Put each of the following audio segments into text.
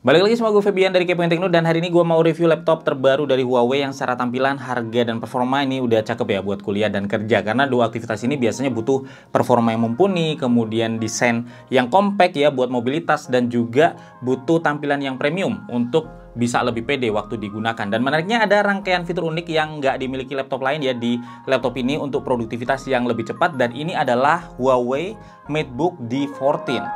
Balik lagi sama gue Febian dari Kepoin Tekno, dan hari ini gue mau review laptop terbaru dari Huawei yang secara tampilan, harga, dan performa ini udah cakep ya buat kuliah dan kerja. Karena dua aktivitas ini biasanya butuh performa yang mumpuni, kemudian desain yang compact ya buat mobilitas, dan juga butuh tampilan yang premium untuk bisa lebih pede waktu digunakan. Dan menariknya ada rangkaian fitur unik yang nggak dimiliki laptop lain ya di laptop ini untuk produktivitas yang lebih cepat, dan ini adalah Huawei MateBook D14.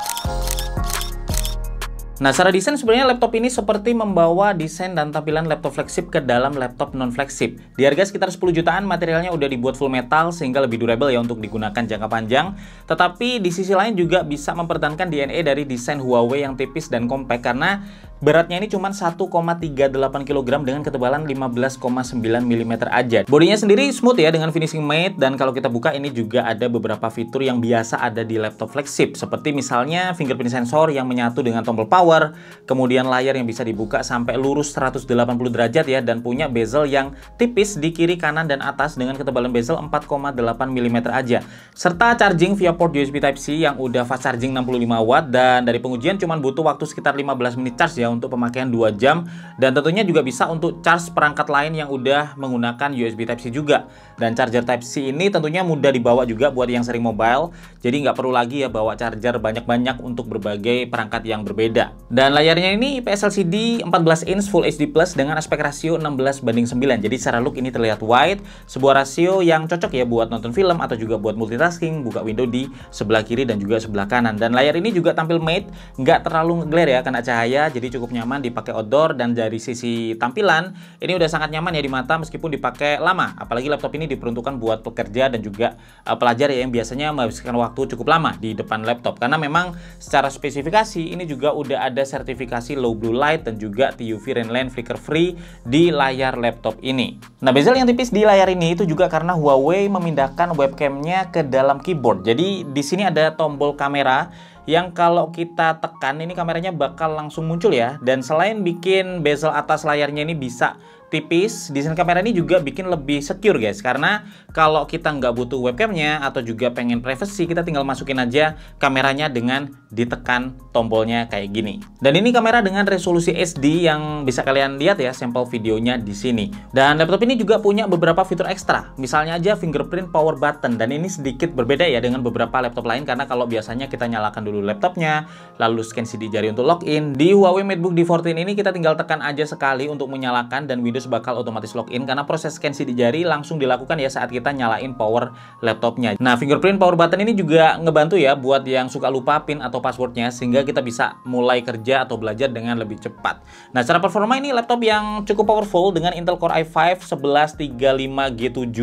Nah, secara desain sebenarnya laptop ini seperti membawa desain dan tampilan laptop flagship ke dalam laptop non-flagship. Di harga sekitar 10 jutaan, materialnya udah dibuat full metal sehingga lebih durable ya untuk digunakan jangka panjang. Tetapi di sisi lain juga bisa mempertahankan DNA dari desain Huawei yang tipis dan compact, karena beratnya ini cuma 1,38 kg dengan ketebalan 15,9 mm aja. Bodinya sendiri smooth ya dengan finishing matte, dan kalau kita buka ini juga ada beberapa fitur yang biasa ada di laptop flagship, seperti misalnya fingerprint sensor yang menyatu dengan tombol power, kemudian layar yang bisa dibuka sampai lurus 180 derajat ya, dan punya bezel yang tipis di kiri, kanan, dan atas dengan ketebalan bezel 4,8 mm aja, serta charging via port USB Type-C yang udah fast charging 65 watt, dan dari pengujian cuma butuh waktu sekitar 15 menit charge ya untuk pemakaian 2 jam, dan tentunya juga bisa untuk charge perangkat lain yang udah menggunakan USB Type-C juga. Dan charger Type-C ini tentunya mudah dibawa juga buat yang sering mobile, jadi nggak perlu lagi ya bawa charger banyak-banyak untuk berbagai perangkat yang berbeda. Dan layarnya ini IPS LCD 14 inch Full HD Plus dengan aspek rasio 16:9, jadi secara look ini terlihat wide, sebuah rasio yang cocok ya buat nonton film atau juga buat multitasking, buka window di sebelah kiri dan juga sebelah kanan. Dan layar ini juga tampil matte, nggak terlalu ngeglare ya, kena cahaya, jadi cukup nyaman dipakai outdoor. Dan dari sisi tampilan ini udah sangat nyaman ya di mata meskipun dipakai lama, apalagi laptop ini diperuntukkan buat pekerja dan juga pelajar ya yang biasanya menghabiskan waktu cukup lama di depan laptop, karena memang secara spesifikasi ini juga udah ada sertifikasi low blue light dan juga TUV Rainline flicker free di layar laptop ini. Nah, bezel yang tipis di layar ini itu juga karena Huawei memindahkan webcamnya ke dalam keyboard. Jadi di sini ada tombol kamera yang kalau kita tekan ini kameranya bakal langsung muncul ya. Dan selain bikin bezel atas layarnya ini bisa tipis, desain kamera ini juga bikin lebih secure guys, karena kalau kita nggak butuh webcamnya atau juga pengen privacy, kita tinggal masukin aja kameranya dengan ditekan tombolnya kayak gini. Dan ini kamera dengan resolusi HD yang bisa kalian lihat ya sampel videonya di sini. Dan laptop ini juga punya beberapa fitur ekstra, misalnya aja fingerprint power button, dan ini sedikit berbeda ya dengan beberapa laptop lain, karena kalau biasanya kita nyalakan dulu laptopnya lalu scan sidik jari untuk login, di Huawei MateBook D14 ini kita tinggal tekan aja sekali untuk menyalakan, dan Windows bakal otomatis login karena proses scan sidik jari langsung dilakukan ya saat kita nyalain power laptopnya. Nah, fingerprint power button ini juga ngebantu ya buat yang suka lupa PIN atau passwordnya, sehingga kita bisa mulai kerja atau belajar dengan lebih cepat. Nah, secara performa ini laptop yang cukup powerful dengan Intel Core i5 1135G7.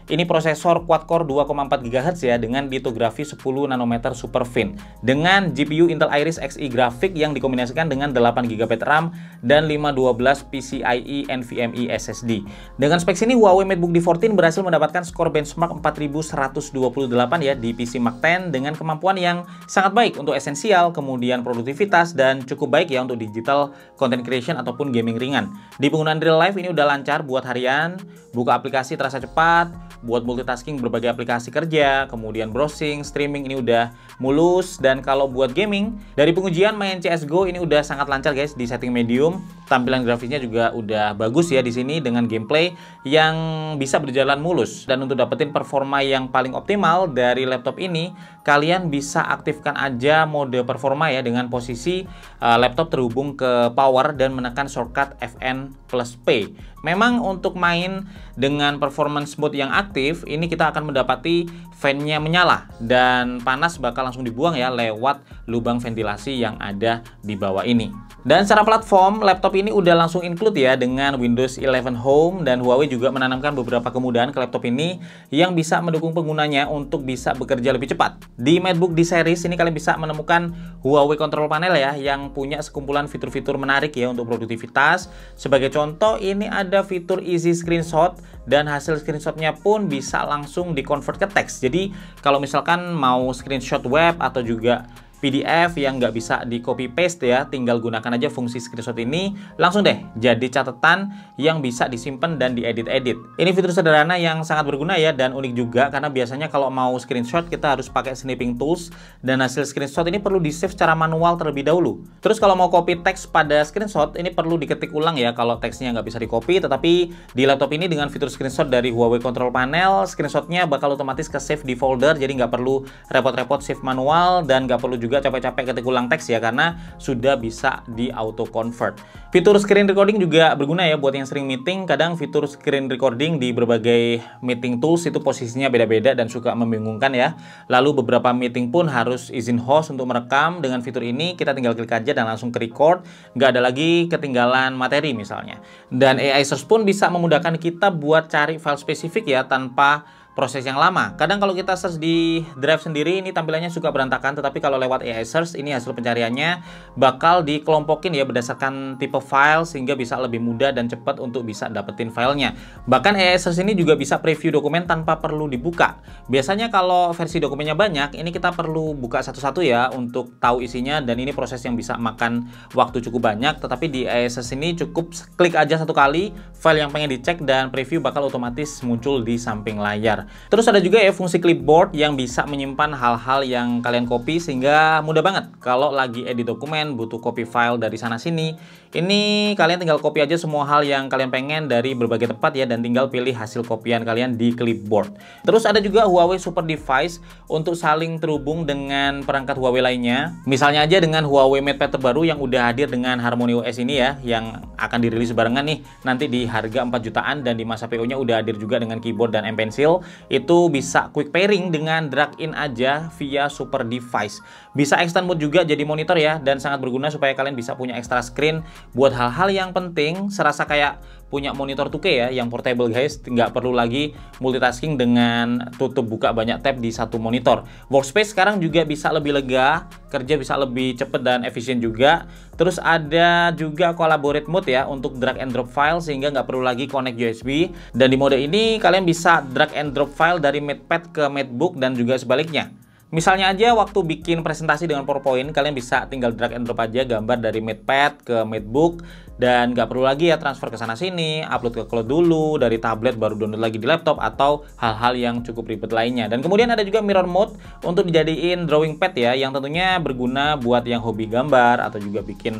Ini prosesor quad-core 2,4 GHz ya dengan litografi 10 nanometer super thin, dengan GPU Intel Iris Xe grafik yang dikombinasikan dengan 8 GB RAM dan 512 PCIe NVMe SSD. Dengan spek ini Huawei MateBook D14 berhasil mendapatkan skor benchmark 4128 ya di PC Mark 10 dengan kemampuan yang sangat baik untuk esensial, kemudian produktivitas, dan cukup baik ya untuk digital content creation ataupun gaming ringan. Di penggunaan real life ini udah lancar buat harian, buka aplikasi terasa cepat, buat multitasking berbagai aplikasi kerja, kemudian browsing, streaming ini udah mulus. Dan kalau buat gaming, dari pengujian main CSGO ini udah sangat lancar guys di setting medium. Tampilan grafisnya juga udah bagus ya di sini dengan gameplay yang bisa berjalan mulus. Dan untuk dapetin performa yang paling optimal dari laptop ini, kalian bisa aktifkan aja mode performa ya dengan posisi laptop terhubung ke power dan menekan shortcut Fn+P. Memang untuk main dengan performance mode yang aktif, ini kita akan mendapati fan-nya menyala dan panas bakal langsung dibuang ya lewat lubang ventilasi yang ada di bawah ini. Dan secara platform, laptop ini udah langsung include ya dengan Windows 11 Home, dan Huawei juga menanamkan beberapa kemudahan ke laptop ini yang bisa mendukung penggunanya untuk bisa bekerja lebih cepat. Di MateBook D-Series ini kalian bisa menemukan Huawei Control Panel ya yang punya sekumpulan fitur-fitur menarik ya untuk produktivitas. Sebagai contoh, ini ada fitur Easy Screenshot, dan hasil screenshotnya pun bisa langsung di-convert ke teks. Jadi kalau misalkan mau screenshot web atau juga PDF yang nggak bisa di copy paste ya, tinggal gunakan aja fungsi screenshot ini, langsung deh jadi catatan yang bisa disimpan dan diedit-edit. Ini fitur sederhana yang sangat berguna ya, dan unik juga karena biasanya kalau mau screenshot kita harus pakai snipping tools, dan hasil screenshot ini perlu di-save secara manual terlebih dahulu. Terus kalau mau copy teks pada screenshot, ini perlu diketik ulang ya kalau teksnya nggak bisa di-copy, tetapi di laptop ini dengan fitur screenshot dari Huawei Control Panel, screenshotnya bakal otomatis ke save di folder, jadi nggak perlu repot-repot save manual, dan nggak perlu juga capek-capek ketik ulang teks ya, karena sudah bisa di auto convert. Fitur screen recording juga berguna ya buat yang sering meeting. Kadang fitur screen recording di berbagai meeting tools itu posisinya beda-beda dan suka membingungkan ya. Lalu beberapa meeting pun harus izin host untuk merekam. Dengan fitur ini kita tinggal klik aja dan langsung ke record, nggak ada lagi ketinggalan materi misalnya. Dan AI search pun bisa memudahkan kita buat cari file spesifik ya tanpa proses yang lama. Kadang kalau kita search di Drive sendiri ini tampilannya suka berantakan, tetapi kalau lewat AI search ini hasil pencariannya bakal dikelompokin ya berdasarkan tipe file, sehingga bisa lebih mudah dan cepat untuk bisa dapetin filenya. Bahkan AI search ini juga bisa preview dokumen tanpa perlu dibuka. Biasanya kalau versi dokumennya banyak, ini kita perlu buka satu-satu ya untuk tahu isinya, dan ini proses yang bisa makan waktu cukup banyak. Tetapi di AI search ini cukup klik aja satu kali, file yang pengen dicek dan preview bakal otomatis muncul di samping layar. Terus ada juga ya fungsi clipboard yang bisa menyimpan hal-hal yang kalian copy, sehingga mudah banget kalau lagi edit dokumen butuh copy file dari sana sini. Ini kalian tinggal copy aja semua hal yang kalian pengen dari berbagai tempat ya, dan tinggal pilih hasil kopian kalian di clipboard. Terus ada juga Huawei Super Device untuk saling terhubung dengan perangkat Huawei lainnya. Misalnya aja dengan Huawei MatePad terbaru yang udah hadir dengan HarmonyOS ini ya, yang akan dirilis barengan nih nanti di harga 4 jutaan, dan di masa PO-nya udah hadir juga dengan keyboard dan M Pencil. Itu bisa quick pairing dengan drag in aja via Super Device. Bisa extend mode juga jadi monitor ya, dan sangat berguna supaya kalian bisa punya extra screen buat hal-hal yang penting, serasa kayak punya monitor 2K ya, yang portable guys, nggak perlu lagi multitasking dengan tutup buka banyak tab di satu monitor. Workspace sekarang juga bisa lebih lega, kerja bisa lebih cepet dan efisien juga. Terus ada juga collaborate mode ya untuk drag and drop file, sehingga nggak perlu lagi connect USB. Dan di mode ini kalian bisa drag and drop file dari MatePad ke MateBook dan juga sebaliknya. Misalnya aja waktu bikin presentasi dengan PowerPoint, kalian bisa tinggal drag and drop aja gambar dari MatePad ke MateBook, dan nggak perlu lagi ya transfer ke sana sini, upload ke cloud dulu, dari tablet baru download lagi di laptop, atau hal-hal yang cukup ribet lainnya. Dan kemudian ada juga mirror mode untuk dijadiin drawing pad ya, yang tentunya berguna buat yang hobi gambar atau juga bikin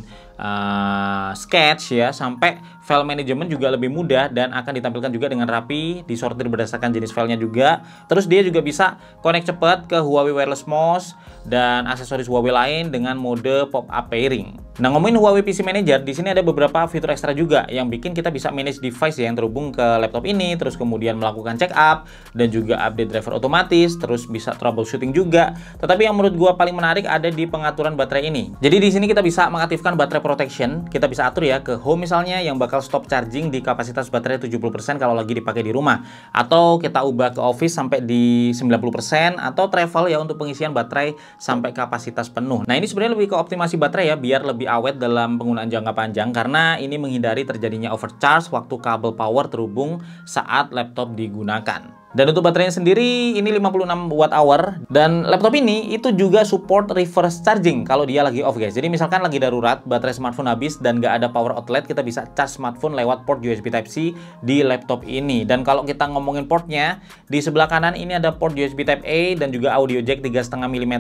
sketch ya, sampai file management juga lebih mudah dan akan ditampilkan juga dengan rapi, disortir berdasarkan jenis filenya juga. Terus dia juga bisa connect cepat ke Huawei Wireless Mouse dan aksesoris Huawei lain dengan mode pop-up pairing. Nah, ngomongin Huawei PC Manager, di sini ada beberapa fitur ekstra juga yang bikin kita bisa manage device yang terhubung ke laptop ini, terus kemudian melakukan check up dan juga update driver otomatis, terus bisa troubleshooting juga. Tetapi yang menurut gua paling menarik ada di pengaturan baterai ini. Jadi di sini kita bisa mengaktifkan baterai protection, kita bisa atur ya ke home misalnya yang bakal stop charging di kapasitas baterai 70% kalau lagi dipakai di rumah, atau kita ubah ke office sampai di 90%, atau travel ya untuk pengisian baterai sampai kapasitas penuh. Nah, ini sebenarnya lebih ke optimasi baterai ya, biar lebih awet dalam penggunaan jangka panjang, karena ini menghindari terjadinya overcharge waktu kabel power terhubung saat laptop digunakan. Dan untuk baterainya sendiri ini 56 Wh, dan laptop ini itu juga support reverse charging kalau dia lagi off guys. Jadi misalkan lagi darurat, baterai smartphone habis dan nggak ada power outlet, kita bisa charge smartphone lewat port USB Type-C di laptop ini. Dan kalau kita ngomongin portnya, di sebelah kanan ini ada port USB Type-A dan juga audio jack 3,5 mm.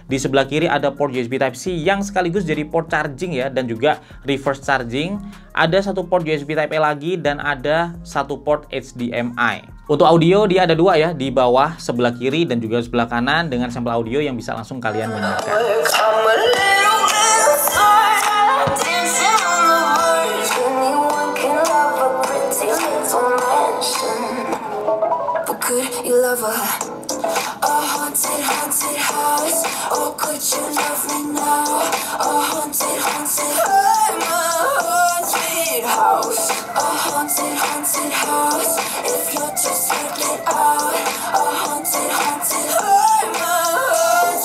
Di sebelah kiri ada port USB Type-C yang sekaligus jadi port charging ya, dan juga reverse charging. Ada satu port USB Type-A lagi dan ada satu port HDMI. Untuk audio dia ada dua ya, di bawah sebelah kiri dan juga sebelah kanan dengan sampel audio yang bisa langsung kalian dengarkan.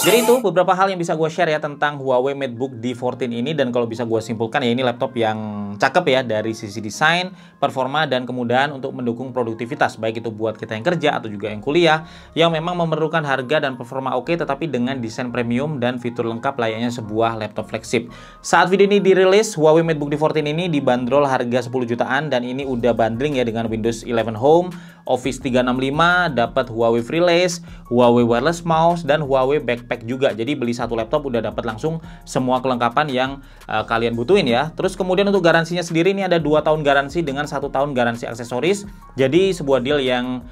Jadi itu beberapa hal yang bisa gue share ya tentang Huawei MateBook D14 ini, dan kalau bisa gue simpulkan ya ini laptop yang cakep ya dari sisi desain, performa, dan kemudahan untuk mendukung produktivitas, baik itu buat kita yang kerja atau juga yang kuliah yang memang memerlukan harga dan performa oke tetapi dengan desain premium dan fitur lengkap layaknya sebuah laptop flagship. Saat video ini dirilis, Huawei MateBook D14 ini dibanderol harga 10 jutaan dan ini udah bundling ya dengan Windows 11 Home, Office 365, dapat Huawei FreeLace, Huawei Wireless Mouse, dan Huawei Backpack juga. Jadi beli satu laptop udah dapat langsung semua kelengkapan yang kalian butuhin ya. Terus kemudian untuk garansinya sendiri ini ada 2 tahun garansi dengan 1 tahun garansi aksesoris. Jadi sebuah deal yang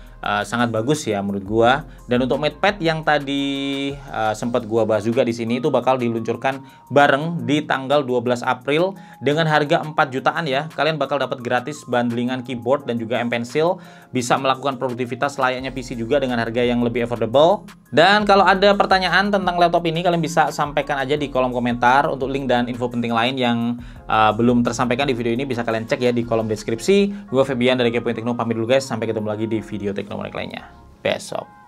sangat bagus ya menurut gua. Dan untuk MatePad yang tadi sempat gua bahas juga di sini itu bakal diluncurkan bareng di tanggal 12 April dengan harga 4 jutaan ya. Kalian bakal dapat gratis bundlingan keyboard dan juga M Pencil, bisa melakukan produktivitas layaknya PC juga dengan harga yang lebih affordable. Dan kalau ada pertanyaan tentang laptop ini kalian bisa sampaikan aja di kolom komentar. Untuk link dan info penting lain yang belum tersampaikan di video ini bisa kalian cek ya di kolom deskripsi. Gua Febian dari Kepoin Tekno pamit dulu guys, sampai ketemu lagi di video teknologi lainnya besok.